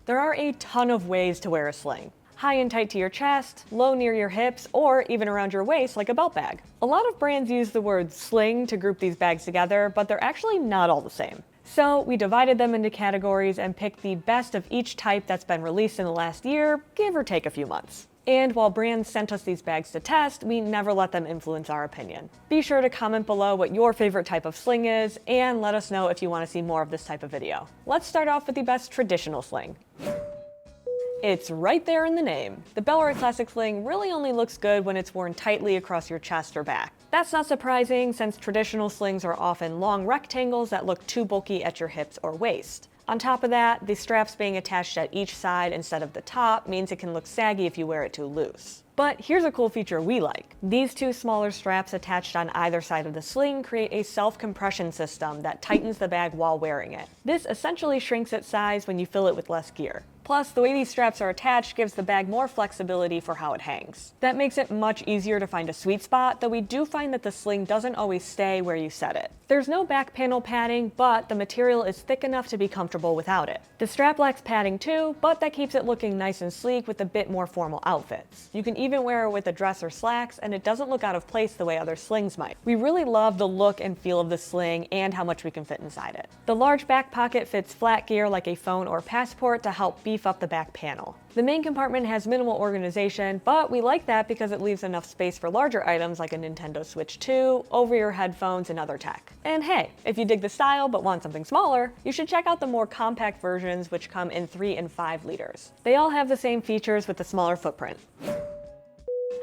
There are a ton of ways to wear a sling. High and tight to your chest, low near your hips, or even around your waist like a belt bag. A lot of brands use the word sling to group these bags together, but they're actually not all the same. So we divided them into categories and picked the best of each type that's been released in the last year, give or take a few months. And while brands sent us these bags to test, we never let them influence our opinion. Be sure to comment below what your favorite type of sling is, and let us know if you want to see more of this type of video. Let's start off with the best traditional sling. It's right there in the name. The Bellroy Classic Sling really only looks good when it's worn tightly across your chest or back. That's not surprising since traditional slings are often long rectangles that look too bulky at your hips or waist. On top of that, the straps being attached at each side instead of the top means it can look saggy if you wear it too loose. But here's a cool feature we like. These two smaller straps attached on either side of the sling create a self-compression system that tightens the bag while wearing it. This essentially shrinks its size when you fill it with less gear. Plus, the way these straps are attached gives the bag more flexibility for how it hangs. That makes it much easier to find a sweet spot, though we do find that the sling doesn't always stay where you set it. There's no back panel padding, but the material is thick enough to be comfortable without it. The strap lacks padding too, but that keeps it looking nice and sleek with a bit more formal outfits. You can even wear it with a dress or slacks, and it doesn't look out of place the way other slings might. We really love the look and feel of the sling and how much we can fit inside it. The large back pocket fits flat gear like a phone or passport to help beef up the back panel. The main compartment has minimal organization, but we like that because it leaves enough space for larger items like a Nintendo Switch 2, over-ear headphones, and other tech. And hey, if you dig the style but want something smaller, you should check out the more compact versions which come in 3 and 5 liters. They all have the same features with a smaller footprint.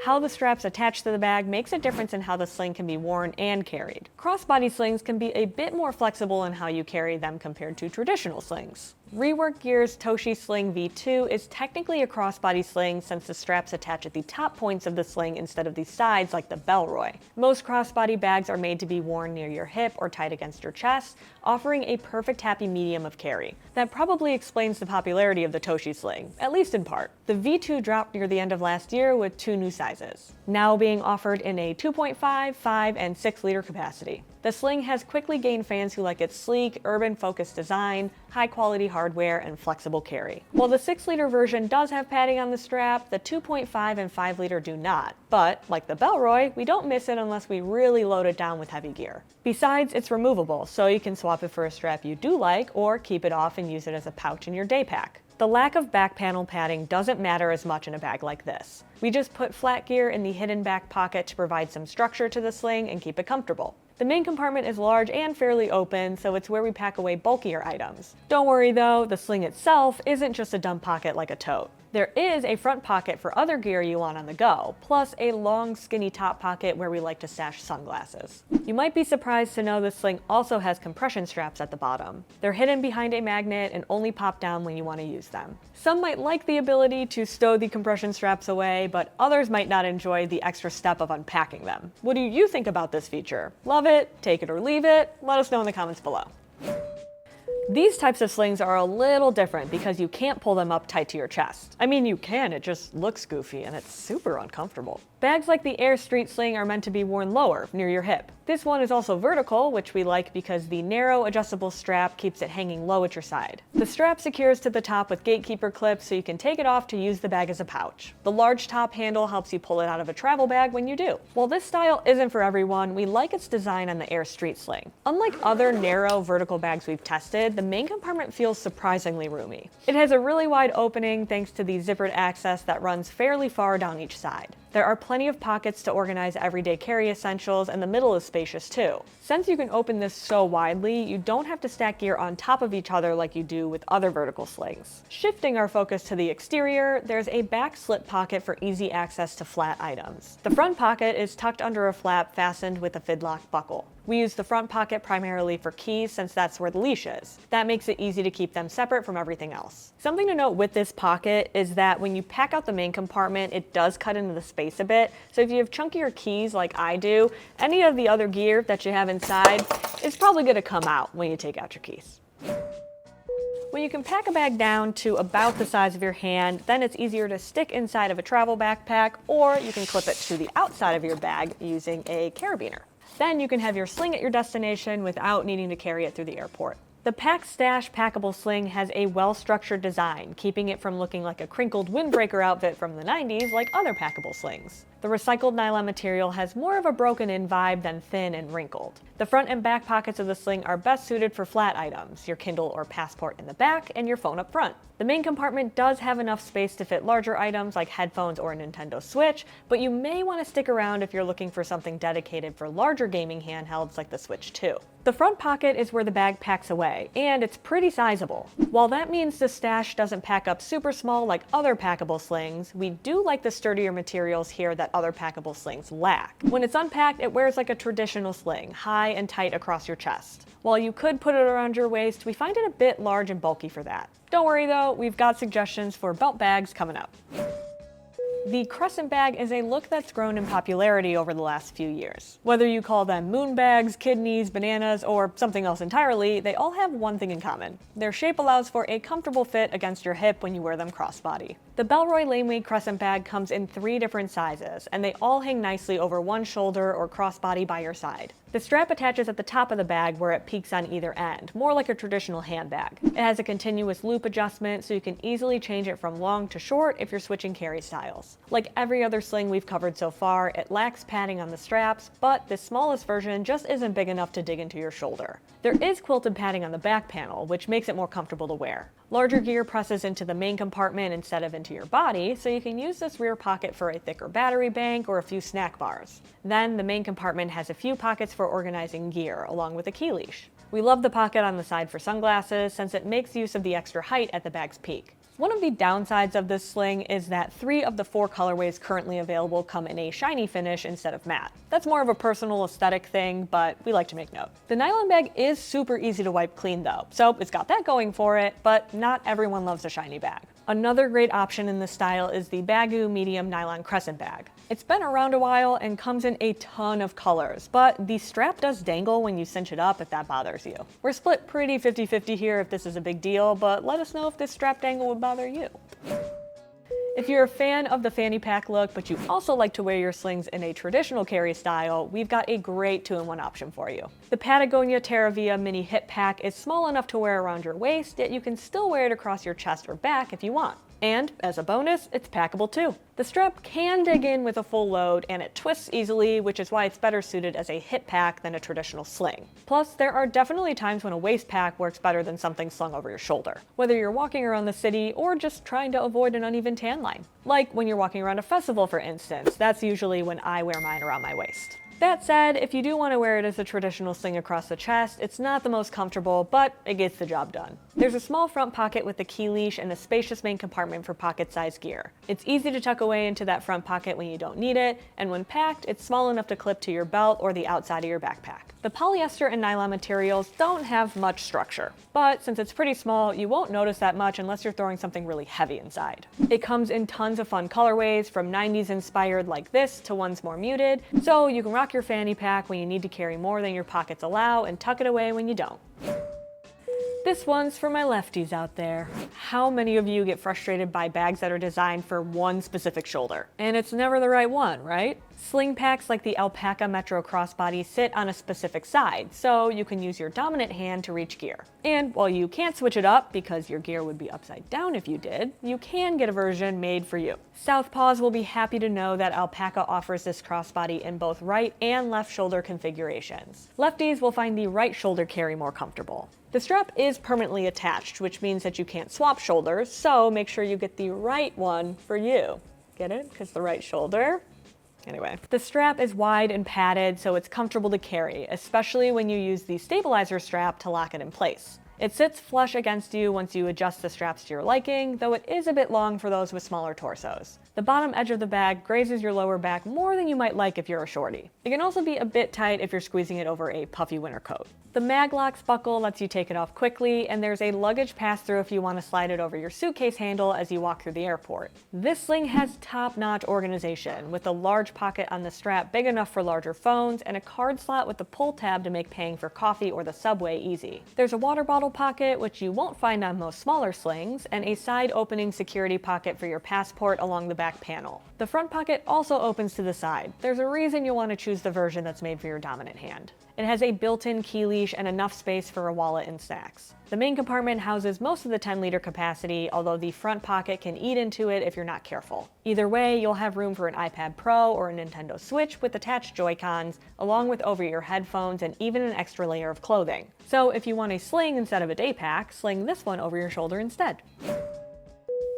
How the straps attach to the bag makes a difference in how the sling can be worn and carried. Crossbody slings can be a bit more flexible in how you carry them compared to traditional slings. Rework Gear's Toshi Sling V2 is technically a crossbody sling since the straps attach at the top points of the sling instead of the sides like the Bellroy. Most crossbody bags are made to be worn near your hip or tight against your chest, offering a perfect happy medium of carry. That probably explains the popularity of the Toshi Sling, at least in part. The V2 dropped near the end of last year with 2 new sizes, now being offered in a 2.5, 5, and 6 liter capacity. The sling has quickly gained fans who like its sleek, urban-focused design, high-quality hardware, and flexible carry. While the 6 liter version does have padding on the strap, the 2.5 and 5 liter do not. But, like the Bellroy, we don't miss it unless we really load it down with heavy gear. Besides, it's removable, so you can swap it for a strap you do like, or keep it off and use it as a pouch in your day pack. The lack of back panel padding doesn't matter as much in a bag like this. We just put flat gear in the hidden back pocket to provide some structure to the sling and keep it comfortable. The main compartment is large and fairly open, so it's where we pack away bulkier items. Don't worry though, the sling itself isn't just a dump pocket like a tote. There is a front pocket for other gear you want on the go, plus a long skinny top pocket where we like to stash sunglasses. You might be surprised to know this sling also has compression straps at the bottom. They're hidden behind a magnet and only pop down when you want to use them. Some might like the ability to stow the compression straps away, but others might not enjoy the extra step of unpacking them. What do you think about this feature? Love it, take it or leave it? Let us know in the comments below. These types of slings are a little different because you can't pull them up tight to your chest. I mean, you can, it just looks goofy and it's super uncomfortable. Bags like the Aer Street Sling are meant to be worn lower, near your hip. This one is also vertical, which we like because the narrow adjustable strap keeps it hanging low at your side. The strap secures to the top with gatekeeper clips so you can take it off to use the bag as a pouch. The large top handle helps you pull it out of a travel bag when you do. While this style isn't for everyone, we like its design on the Aer Street Sling. Unlike other narrow vertical bags we've tested, the main compartment feels surprisingly roomy. It has a really wide opening thanks to the zippered access that runs fairly far down each side. There are plenty of pockets to organize everyday carry essentials, and the middle is spacious too. Since you can open this so widely, you don't have to stack gear on top of each other like you do with other vertical slings. Shifting our focus to the exterior, there's a back slip pocket for easy access to flat items. The front pocket is tucked under a flap fastened with a fidlock buckle. We use the front pocket primarily for keys since that's where the leash is. That makes it easy to keep them separate from everything else. Something to note with this pocket is that when you pack out the main compartment, it does cut into the space a bit. So if you have chunkier keys like I do, any of the other gear that you have inside is probably going to come out when you take out your keys. When you can pack a bag down to about the size of your hand, then it's easier to stick inside of a travel backpack, or you can clip it to the outside of your bag using a carabiner. Then you can have your sling at your destination without needing to carry it through the airport. The Pakt Stash Packable Sling has a well-structured design, keeping it from looking like a crinkled windbreaker outfit from the 90s like other packable slings. The recycled nylon material has more of a broken-in vibe than thin and wrinkled. The front and back pockets of the sling are best suited for flat items, your Kindle or passport in the back and your phone up front. The main compartment does have enough space to fit larger items like headphones or a Nintendo Switch, but you may want to stick around if you're looking for something dedicated for larger gaming handhelds like the Switch 2. The front pocket is where the bag packs away, and it's pretty sizable. While that means the stash doesn't pack up super small like other packable slings, we do like the sturdier materials here that other packable slings lack. When it's unpacked, it wears like a traditional sling, high and tight across your chest. While you could put it around your waist, we find it a bit large and bulky for that. Don't worry though, we've got suggestions for belt bags coming up. The Crescent bag is a look that's grown in popularity over the last few years. Whether you call them moon bags, kidneys, bananas, or something else entirely, they all have one thing in common. Their shape allows for a comfortable fit against your hip when you wear them crossbody. The Bellroy Laneway Crescent bag comes in 3 different sizes, and they all hang nicely over one shoulder or crossbody by your side. The strap attaches at the top of the bag where it peaks on either end, more like a traditional handbag. It has a continuous loop adjustment so you can easily change it from long to short if you're switching carry styles. Like every other sling we've covered so far, it lacks padding on the straps, but the smallest version just isn't big enough to dig into your shoulder. There is quilted padding on the back panel, which makes it more comfortable to wear. Larger gear presses into the main compartment instead of into your body, so you can use this rear pocket for a thicker battery bank or a few snack bars. Then the main compartment has a few pockets for organizing gear, along with a key leash. We love the pocket on the side for sunglasses since it makes use of the extra height at the bag's peak. One of the downsides of this sling is that 3 of the 4 colorways currently available come in a shiny finish instead of matte. That's more of a personal aesthetic thing, but we like to make note. The nylon bag is super easy to wipe clean though, so it's got that going for it, but not everyone loves a shiny bag. Another great option in this style is the Baggu Medium Nylon Crescent bag. It's been around a while and comes in a ton of colors, but the strap does dangle when you cinch it up if that bothers you. We're split pretty 50-50 here if this is a big deal, but let us know if this strap dangle would bother you. If you're a fan of the fanny pack look, but you also like to wear your slings in a traditional carry style, we've got a great 2-in-1 option for you. The Patagonia Terravia Mini Hip Pack is small enough to wear around your waist, yet you can still wear it across your chest or back if you want. And, as a bonus, it's packable too. The strap can dig in with a full load, and it twists easily, which is why it's better suited as a hip pack than a traditional sling. Plus, there are definitely times when a waist pack works better than something slung over your shoulder, whether you're walking around the city or just trying to avoid an uneven tan line. Like when you're walking around a festival, for instance, that's usually when I wear mine around my waist. That said, if you do want to wear it as a traditional sling across the chest, it's not the most comfortable, but it gets the job done. There's a small front pocket with a key leash and a spacious main compartment for pocket-sized gear. It's easy to tuck away into that front pocket when you don't need it, and when packed, it's small enough to clip to your belt or the outside of your backpack. The polyester and nylon materials don't have much structure, but since it's pretty small, you won't notice that much unless you're throwing something really heavy inside. It comes in tons of fun colorways, from 90s inspired like this to ones more muted, so you can rock your fanny pack when you need to carry more than your pockets allow and tuck it away when you don't. This one's for my lefties out there. How many of you get frustrated by bags that are designed for one specific shoulder? And it's never the right one, right? Sling packs like the ALPAKA Metro Crossbody sit on a specific side, so you can use your dominant hand to reach gear. And while you can't switch it up because your gear would be upside down if you did, you can get a version made for you. Southpaws will be happy to know that ALPAKA offers this crossbody in both right and left shoulder configurations. Lefties will find the right shoulder carry more comfortable. The strap is permanently attached, which means that you can't swap shoulders, so make sure you get the right one for you. Get it? Because the right shoulder. Anyway, the strap is wide and padded, so it's comfortable to carry, especially when you use the stabilizer strap to lock it in place. It sits flush against you once you adjust the straps to your liking, though it is a bit long for those with smaller torsos. The bottom edge of the bag grazes your lower back more than you might like if you're a shorty. It can also be a bit tight if you're squeezing it over a puffy winter coat. The Maglocks buckle lets you take it off quickly, and there's a luggage pass-through if you want to slide it over your suitcase handle as you walk through the airport. This sling has top-notch organization, with a large pocket on the strap big enough for larger phones, and a card slot with the pull tab to make paying for coffee or the subway easy. There's a water bottle pocket, which you won't find on most smaller slings, and a side-opening security pocket for your passport along the back panel. The front pocket also opens to the side. There's a reason you'll want to choose the version that's made for your dominant hand. It has a built-in key leash and enough space for a wallet and snacks. The main compartment houses most of the 10-liter capacity, although the front pocket can eat into it if you're not careful. Either way, you'll have room for an iPad Pro or a Nintendo Switch with attached Joy-Cons, along with over-ear headphones and even an extra layer of clothing. So if you want a sling instead of a day pack, sling this one over your shoulder instead.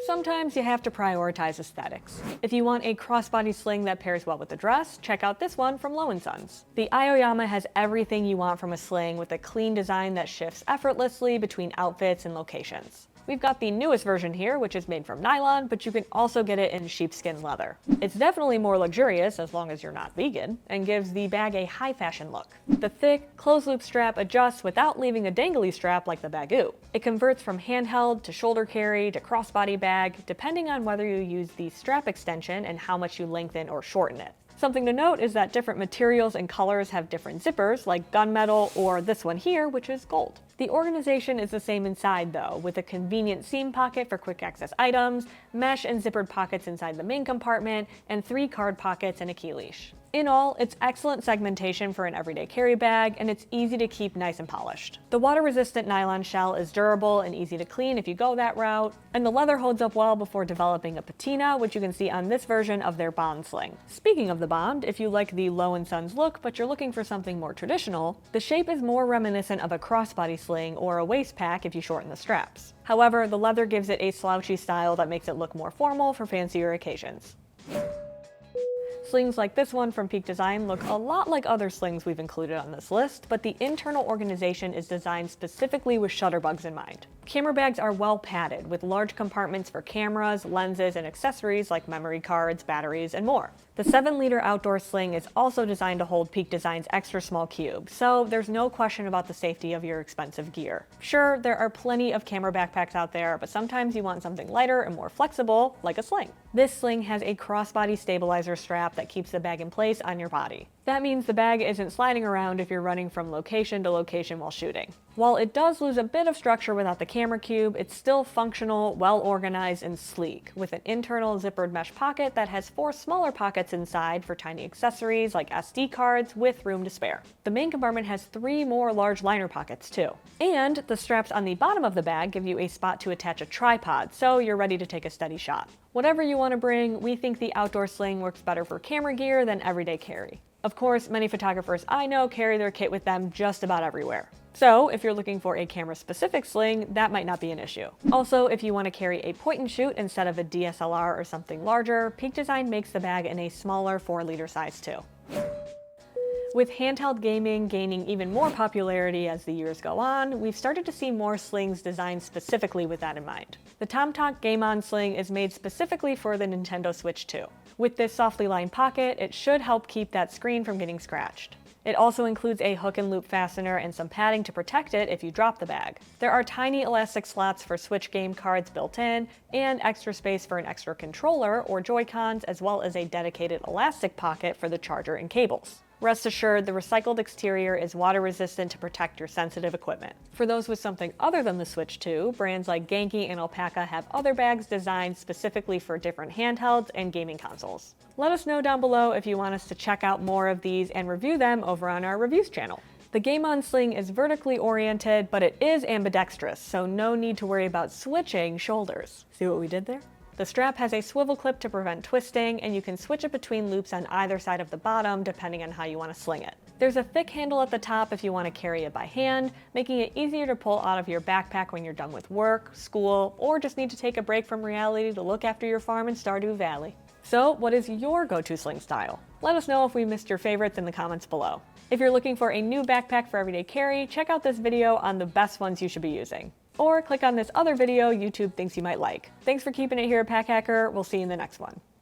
Sometimes you have to prioritize aesthetics. If you want a crossbody sling that pairs well with the dress, check out this one from Lo & Sons. The Aoyama has everything you want from a sling with a clean design that shifts effortlessly between outfits and locations. We've got the newest version here, which is made from nylon, but you can also get it in sheepskin leather. It's definitely more luxurious, as long as you're not vegan, and gives the bag a high fashion look. The thick, closed-loop strap adjusts without leaving a dangly strap like the Bagoo. It converts from handheld to shoulder carry to crossbody bag, depending on whether you use the strap extension and how much you lengthen or shorten it. Something to note is that different materials and colors have different zippers, like gunmetal or this one here, which is gold. The organization is the same inside though, with a convenient seam pocket for quick access items, mesh and zippered pockets inside the main compartment, and 3 card pockets and a key leash. In all, it's excellent segmentation for an everyday carry bag, and it's easy to keep nice and polished. The water-resistant nylon shell is durable and easy to clean if you go that route, and the leather holds up well before developing a patina, which you can see on this version of their Bond sling. Speaking of the Bond, if you like the Lo & Sons look but you're looking for something more traditional, the shape is more reminiscent of a crossbody sling or a waist pack if you shorten the straps. However, the leather gives it a slouchy style that makes it look more formal for fancier occasions. Slings like this one from Peak Design look a lot like other slings we've included on this list, but the internal organization is designed specifically with shutterbugs in mind. Camera bags are well padded, with large compartments for cameras, lenses, and accessories like memory cards, batteries, and more. The 7-liter outdoor sling is also designed to hold Peak Design's extra small cube, so there's no question about the safety of your expensive gear. Sure, there are plenty of camera backpacks out there, but sometimes you want something lighter and more flexible, like a sling. This sling has a crossbody stabilizer strap that keeps the bag in place on your body. That means the bag isn't sliding around if you're running from location to location while shooting. While it does lose a bit of structure without the camera cube, it's still functional, well organized, and sleek, with an internal zippered mesh pocket that has 4 smaller pockets inside for tiny accessories like SD cards with room to spare. The main compartment has 3 more large liner pockets too. And the straps on the bottom of the bag give you a spot to attach a tripod, so you're ready to take a steady shot. Whatever you want to bring, we think the outdoor sling works better for camera gear than everyday carry. Of course, many photographers I know carry their kit with them just about everywhere. So if you're looking for a camera-specific sling, that might not be an issue. Also, if you want to carry a point and shoot instead of a DSLR or something larger, Peak Design makes the bag in a smaller 4-liter size too. With handheld gaming gaining even more popularity as the years go on, we've started to see more slings designed specifically with that in mind. The tomtoc Game On sling is made specifically for the Nintendo Switch 2. With this softly lined pocket, it should help keep that screen from getting scratched. It also includes a hook and loop fastener and some padding to protect it if you drop the bag. There are tiny elastic slots for Switch game cards built in, and extra space for an extra controller or Joy-Cons, as well as a dedicated elastic pocket for the charger and cables. Rest assured, the recycled exterior is water resistant to protect your sensitive equipment. For those with something other than the Switch 2, brands like Genki and ALPAKA have other bags designed specifically for different handhelds and gaming consoles. Let us know down below if you want us to check out more of these and review them over on our reviews channel. The Game On sling is vertically oriented, but it is ambidextrous, so no need to worry about switching shoulders. See what we did there? The strap has a swivel clip to prevent twisting, and you can switch it between loops on either side of the bottom depending on how you want to sling it. There's a thick handle at the top if you want to carry it by hand, making it easier to pull out of your backpack when you're done with work, school, or just need to take a break from reality to look after your farm in Stardew Valley. So, what is your go-to sling style? Let us know if we missed your favorites in the comments below. If you're looking for a new backpack for everyday carry, check out this video on the best ones you should be using. Or click on this other video YouTube thinks you might like. Thanks for keeping it here at Pack Hacker. We'll see you in the next one.